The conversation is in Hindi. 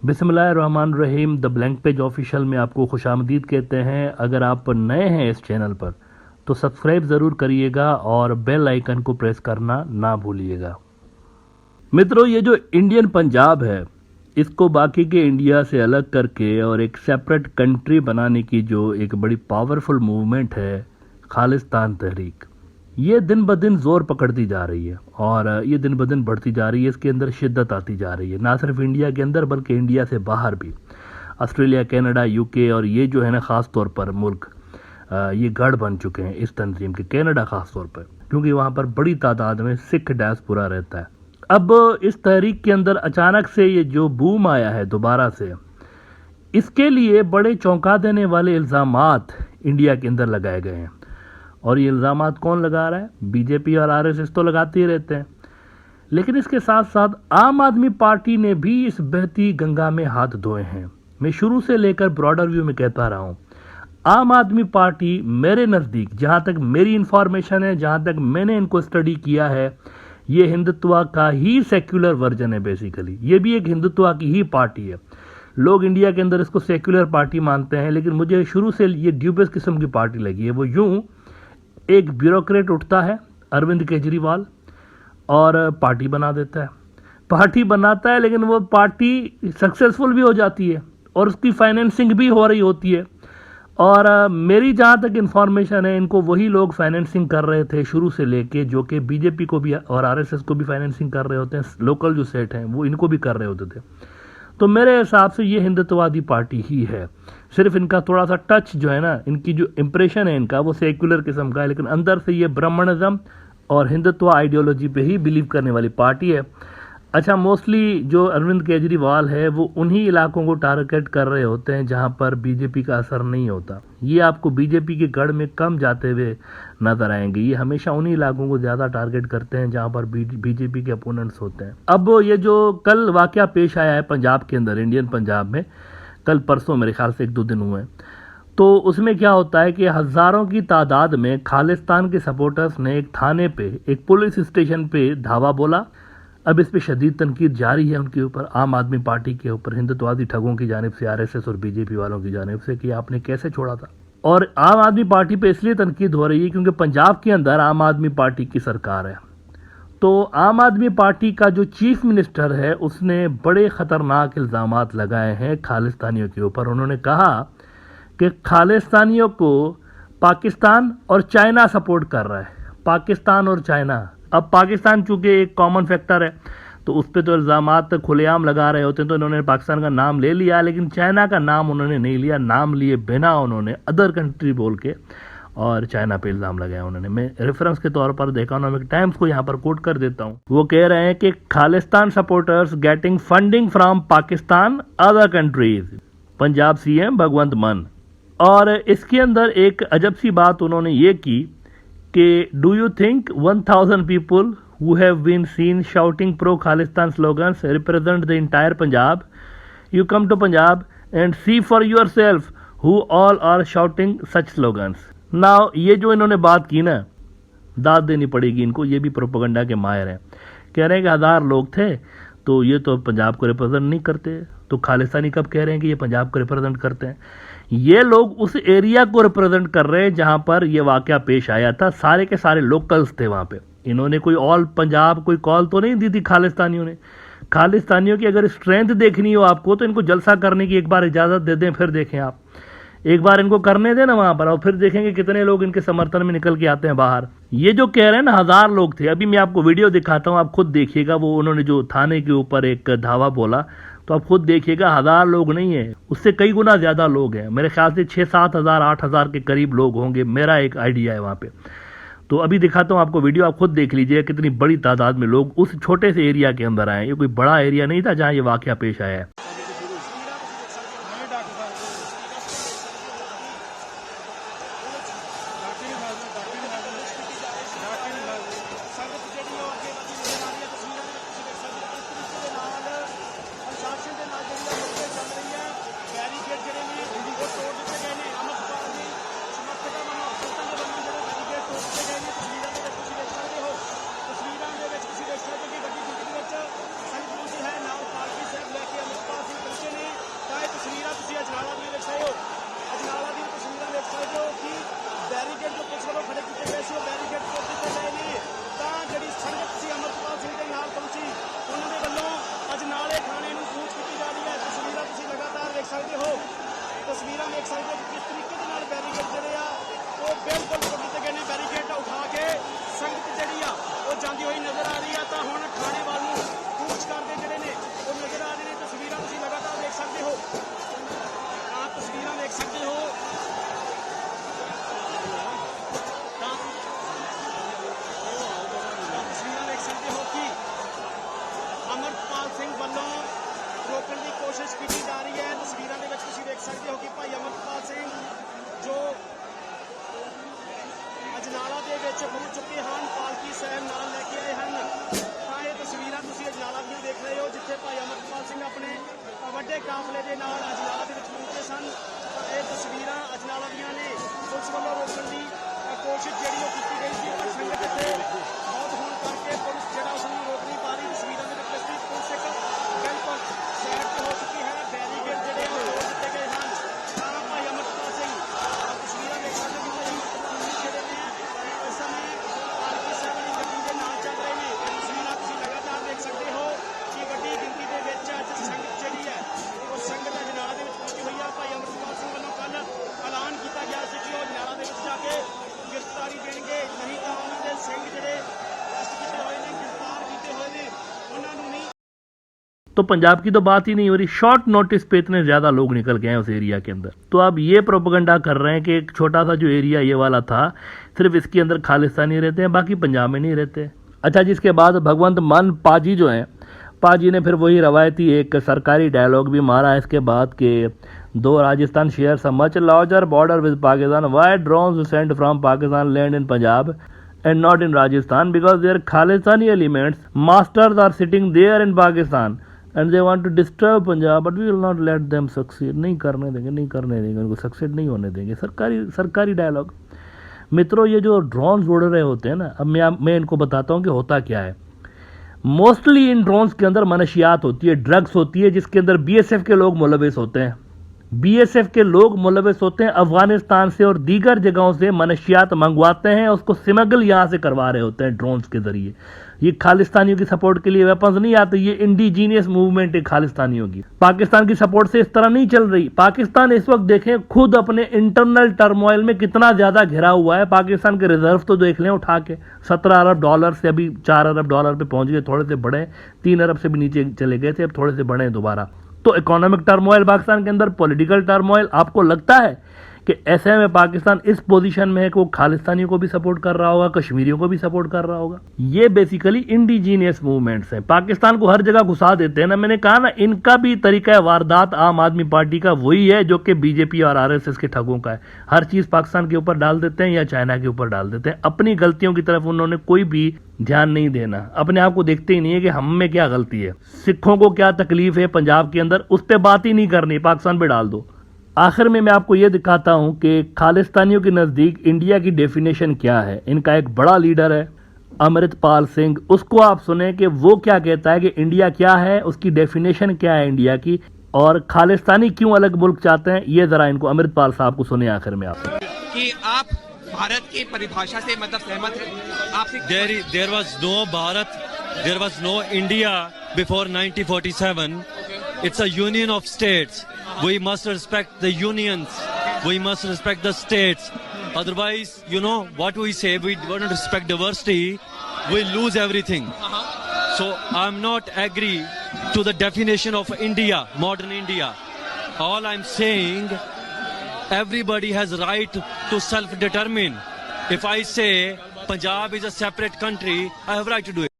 बिस्मिल्लाहिर्रहमानिर्रहीम। द ब्लैंक पेज ऑफिशियल में आपको खुशामदीद कहते हैं। अगर आप नए हैं इस चैनल पर तो सब्सक्राइब ज़रूर करिएगा और बेल आइकन को प्रेस करना ना भूलिएगा। मित्रों, ये जो इंडियन पंजाब है, इसको बाकी के इंडिया से अलग करके और एक सेपरेट कंट्री बनाने की जो एक बड़ी पावरफुल मूवमेंट है, खालिस्तान तहरीक, ये दिन ब दिन जोर पकड़ती जा रही है और ये दिन ब दिन बढ़ती जा रही है। इसके अंदर शिद्दत आती जा रही है, ना सिर्फ इंडिया के अंदर बल्कि इंडिया से बाहर भी। ऑस्ट्रेलिया, कनाडा, यूके और ये जो है ना ख़ास तौर पर मुल्क ये गढ़ बन चुके हैं इस तंजीम के। कनाडा ख़ास तौर पर, क्योंकि वहाँ पर बड़ी तादाद में सिख डायस्पोरा रहता है। अब इस तहरीक के अंदर अचानक से ये जो बूम आया है दोबारा से, इसके लिए बड़े चौंका देने वाले इल्ज़ामात इंडिया के अंदर लगाए गए हैं। और ये इल्ज़ामात कौन लगा रहा है? बीजेपी और आरएसएस तो लगाते ही रहते हैं, लेकिन इसके साथ साथ आम आदमी पार्टी ने भी इस बहती गंगा में हाथ धोए हैं। मैं शुरू से लेकर ब्रॉडर व्यू में कहता रहा हूं, आम आदमी पार्टी मेरे नज़दीक, जहां तक मेरी इंफॉर्मेशन है, जहां तक मैंने इनको स्टडी किया है, ये हिंदुत्व का ही सेक्युलर वर्जन है। बेसिकली ये भी एक हिंदुत्व की ही पार्टी है। लोग इंडिया के अंदर इसको सेक्युलर पार्टी मानते हैं, लेकिन मुझे शुरू से ये ड्यूबियस किस्म की पार्टी लगी है। वो यूं, एक ब्यूरोक्रेट उठता है अरविंद केजरीवाल और पार्टी बना देता है। पार्टी बनाता है, लेकिन वो पार्टी सक्सेसफुल भी हो जाती है और उसकी फाइनेंसिंग भी हो रही होती है। और मेरी जहाँ तक इन्फॉर्मेशन है, इनको वही लोग फाइनेंसिंग कर रहे थे शुरू से लेके, जो कि बीजेपी को भी और आरएसएस को भी फाइनेंसिंग कर रहे होते हैं। लोकल जो सेट हैं वो इनको भी कर रहे होते थे। तो मेरे हिसाब से ये हिंदुत्ववादी पार्टी ही है। सिर्फ इनका थोड़ा सा टच जो है ना, इनकी जो इंप्रेशन है इनका, वो सेक्युलर किस्म का है, लेकिन अंदर से ये ब्राह्मणिज्म और हिंदुत्व आइडियोलॉजी पे ही बिलीव करने वाली पार्टी है। अच्छा, मोस्टली जो अरविंद केजरीवाल है वो उन्हीं इलाकों को टारगेट कर रहे होते हैं जहां पर बीजेपी का असर नहीं होता। ये आपको बीजेपी के गढ़ में कम जाते हुए नजर आएंगे। ये हमेशा उन्हीं इलाकों को ज्यादा टारगेट करते हैं जहां पर बीजेपी के अपोनेंट्स होते हैं। अब ये जो कल वाकया पेश आया है पंजाब के अंदर, इंडियन पंजाब में, कल परसों मेरे ख्याल से 1-2 दिन हुए हैं, तो उसमें क्या होता है कि हजारों की तादाद में खालिस्तान के सपोर्टर्स ने एक थाने पे, एक पुलिस स्टेशन पे धावा बोला। अब इस पे शदीद तनकीद जारी है उनके ऊपर, आम आदमी पार्टी के ऊपर, हिंदुत्ववादी ठगों की जानिब से, आरएसएस और बीजेपी वालों की जानिब से, कि आपने कैसे छोड़ा था। और आम आदमी पार्टी पे इसलिए तनकीद हो रही है क्योंकि पंजाब के अंदर आम आदमी पार्टी की सरकार है। तो आम आदमी पार्टी का जो चीफ मिनिस्टर है उसने बड़े खतरनाक इल्ज़ामात लगाए हैं खालिस्तानियों के ऊपर। उन्होंने कहा कि खालिस्तानियों को पाकिस्तान और चाइना सपोर्ट कर रहा है। पाकिस्तान और चाइना, अब पाकिस्तान चूंकि एक कॉमन फैक्टर है तो उस पर तो इल्ज़ामात खुलेआम लगा रहे होते हैं, तो इन्होंने पाकिस्तान का नाम ले लिया, लेकिन चाइना का नाम उन्होंने नहीं लिया। नाम लिए बिना उन्होंने अदर कंट्री बोल के और चाइना पे इल्ज़ाम लगाया उन्होंने। मैं रेफरेंस के तौर पर देखा, इकोनॉमिक टाइम्स को यहाँ पर कोट कर देता हूँ। वो कह रहे हैं कि Khalistan supporters getting funding from Pakistan other countries, Punjab CM Bhagwant Mann. और इसके अंदर एक अजब सी बात उन्होंने ये की कि do you think 1000 people who have been seen shouting pro-Khalistan slogans represent the entire Punjab? You come to Punjab and see for yourself who all are shouting such slogans. Now ये जो इन्होंने बात की ना, दाद देनी पड़ेगी इनको, ये भी प्रोपेगेंडा के माहिर हैं। कह रहे हैं कि 1000 लोग थे तो ये तो पंजाब को रिप्रेजेंट नहीं करते, तो खालिस्तानी कब कह रहे हैं कि ये पंजाब को रिप्रेजेंट करते हैं? ये लोग उस एरिया को रिप्रेजेंट कर रहे हैं जहां पर ये वाकया पेश आया था। सारे के सारे लोकल्स थे वहां पे। इन्होंने कोई ऑल पंजाब कोई कॉल तो नहीं दी थी खालिस्तानियों ने। खालिस्तानियों की अगर स्ट्रेंथ देखनी हो आपको तो इनको जलसा करने की एक बार इजाजत दे दें, फिर देखें आप। एक बार इनको करने दें ना वहां पर, और फिर देखेंगे कितने लोग इनके समर्थन में निकल के आते हैं बाहर। ये जो कह रहे हैं ना 1000 लोग थे, अभी मैं आपको वीडियो दिखाता हूं, आप खुद देखिएगा। वो उन्होंने जो थाने के ऊपर एक धावा बोला, तो आप खुद देखिएगा 1000 लोग नहीं है, उससे कई गुना ज्यादा लोग हैं। मेरे ख्याल से 6-7 हजार 8 हजार के करीब लोग होंगे, मेरा एक आइडिया है वहां पे। तो अभी दिखाता हूं आपको वीडियो, आप खुद देख लीजिए कितनी बड़ी तादाद में लोग उस छोटे से एरिया के अंदर आए। ये कोई बड़ा एरिया नहीं था जहां ये वाकया पेश आया है। देख सकते हो किस तरीके के नाल बैरीकेड जिहड़े आ वो बिल्कुल टुट दित्ते गए ने। बैरीकेड उठा के संगत जिहड़ी आ वो जांदी होई नज़र आ रही है। तो हुण थाणे वाल नूं कूच करदे जिहड़े ने वो नज़र आ रहे ने। तस्वीरां तुसीं लगातार देख सकते हो, तस्वीरां देख सकते हो। तस्वीरां देख सकते हो कि अमरपाल सिंह वालों रोकण की कोशिश की जा रही है। तस्वीरां दे विच तुसीं देख सकते हो कि भाई अमरपाल सिंह जो अजनाला दे विच पहुंच चुके हैं, पालकी साहब नाल लैके आए हैं। तो ये तस्वीरां तुसीं अजनाला दी देख रहे हो जिथे भाई अमरपाल सिंह अपने वड्डे काफले दे नाल अजनाला दे विच पहुंचे सन। तो ये तस्वीरां अजनाला दियां ने। पुलिस वालों रोकण की कोशिश जिहड़ी वो कीती गई सी, पर संगत इत्थे बहुत होण करके पुलिस जिहड़ा उस नूं रोक नहीं पा रही। तस्वीरां दे विच पुलिस एक बिल्कुल साइड ते हो चुकी है। बैरीकेड जिहड़े वो तोड़ दित्ते गए हैं। तो भाई अमरपाल सिंह तस्वीरां देख सकते हो कि जिहड़े ने इस समय पालकी साहब वाली गड्डी दे नाल चल रहे ने। तस्वीरां तुसीं लगातार देख सकते हो कि वड्डी गिनती दे विच अज संगत जिहड़ी है वो संगत अजनाला दे विच पहुंची हुई है। भाई अमरपाल सिंह वालों कल ऐलान किया गया सी कि वो अजनाला दे विच जाके गिरफ्तारी देणगे, नहीं तो उन्हां दे सिंह जिहड़े अरेस्ट कीते होए ने, गिरफ्तार कीते होए ने, उन्हां नूं नहीं। तो पंजाब की तो बात ही नहीं हो रही। शॉर्ट नोटिस पे इतने ज़्यादा लोग निकल गए हैं उस एरिया के अंदर। तो अब ये प्रोपेगेंडा कर रहे हैं कि एक छोटा सा जो एरिया ये वाला था सिर्फ इसके अंदर खालिस्तानी रहते हैं, बाकी पंजाब में नहीं रहते। अच्छा, जिसके बाद भगवंत मान पाजी जो हैं, पाजी ने फिर वही रवायती एक सरकारी डायलॉग भी मारा इसके बाद कि दो Rajasthan shares a much larger border with Pakistan, why drones sent from Pakistan land in Punjab and not in Rajasthan because their Khalistani elements, masters are sitting there in Pakistan and they want to disturb Punjab, but we will not let them succeed. नहीं करने देंगे, नहीं करने देंगे, उनको सक्सेड नहीं होने देंगे। सरकारी डायलॉग। मित्रों, ये जो ड्रोन्स उड़ रहे होते हैं ना, अब मैं इनको बताता हूँ कि होता क्या है। मोस्टली इन ड्रोन्स के अंदर मनशियात होती है, ड्रग्स होती है, जिसके अंदर बीएसएफ के लोग मुलविस होते हैं। बीएसएफ के लोग मुलविस होते हैं, अफगानिस्तान से और दीगर जगहों से मनशियात मंगवाते हैं, उसको स्मगल यहाँ से करवा रहे होते हैं ड्रोन्स के जरिए। ये खालिस्तानियों की सपोर्ट के लिए वेपन्स नहीं आते, ये इंडिजीनियस मूवमेंट है खालिस्तानियों की। पाकिस्तान की सपोर्ट से इस तरह नहीं चल रही। पाकिस्तान इस वक्त देखें खुद अपने इंटरनल टर्मोइल में कितना ज्यादा घिरा हुआ है। पाकिस्तान के रिजर्व तो देख लें उठा के, $17 अरब से अभी $4 अरब पे पहुंच गए, थोड़े से बढ़े, 3 अरब से भी नीचे चले गए थे, अब थोड़े से बढ़े दोबारा। तो इकोनॉमिक टर्मोइल पाकिस्तान के अंदर, पॉलिटिकल टर्मोइल। आपको लगता है कि ऐसे में पाकिस्तान इस पोजीशन में है कि वो खालिस्तानियों को भी सपोर्ट कर रहा होगा, कश्मीरियों को भी सपोर्ट कर रहा होगा? ये बेसिकली इंडिजीनियस मूवमेंट्स हैं। पाकिस्तान को हर जगह घुसा देते हैं ना। मैंने कहा ना, इनका भी तरीका वारदात आम आदमी पार्टी का वही है जो कि बीजेपी और आरएसएस के ठगों का है। हर चीज पाकिस्तान के ऊपर डाल देते हैं या चाइना के ऊपर डाल देते हैं। अपनी गलतियों की तरफ उन्होंने कोई भी ध्यान नहीं देना। अपने आप को देखते ही नहीं है कि हम में क्या गलती है, सिखों को क्या तकलीफ है पंजाब के अंदर, उस पर बात ही नहीं करनी, पाकिस्तान पे डाल दो। आखिर में मैं आपको यह दिखाता हूं कि खालिस्तानियों के नज़दीक इंडिया की डेफिनेशन क्या है। इनका एक बड़ा लीडर है अमृतपाल सिंह, उसको आप सुने कि वो क्या कहता है कि इंडिया क्या है, उसकी डेफिनेशन क्या है इंडिया की, और खालिस्तानी क्यों अलग मुल्क चाहते हैं। ये जरा इनको अमृतपाल साहब को सुने आखिर में आप। कि आप भारत की परिभाषा से मतलब सहमत हैं? आपसे there was no Bharat, there was no India before 1947. It's a union of states. We must respect the unions. We must respect the states. Otherwise, you know what we say, we don't respect diversity, we lose everything. So I'm not agree to the definition of India, modern India. All I'm saying, everybody has right to self-determine. If I say Punjab is a separate country, I have right to do it.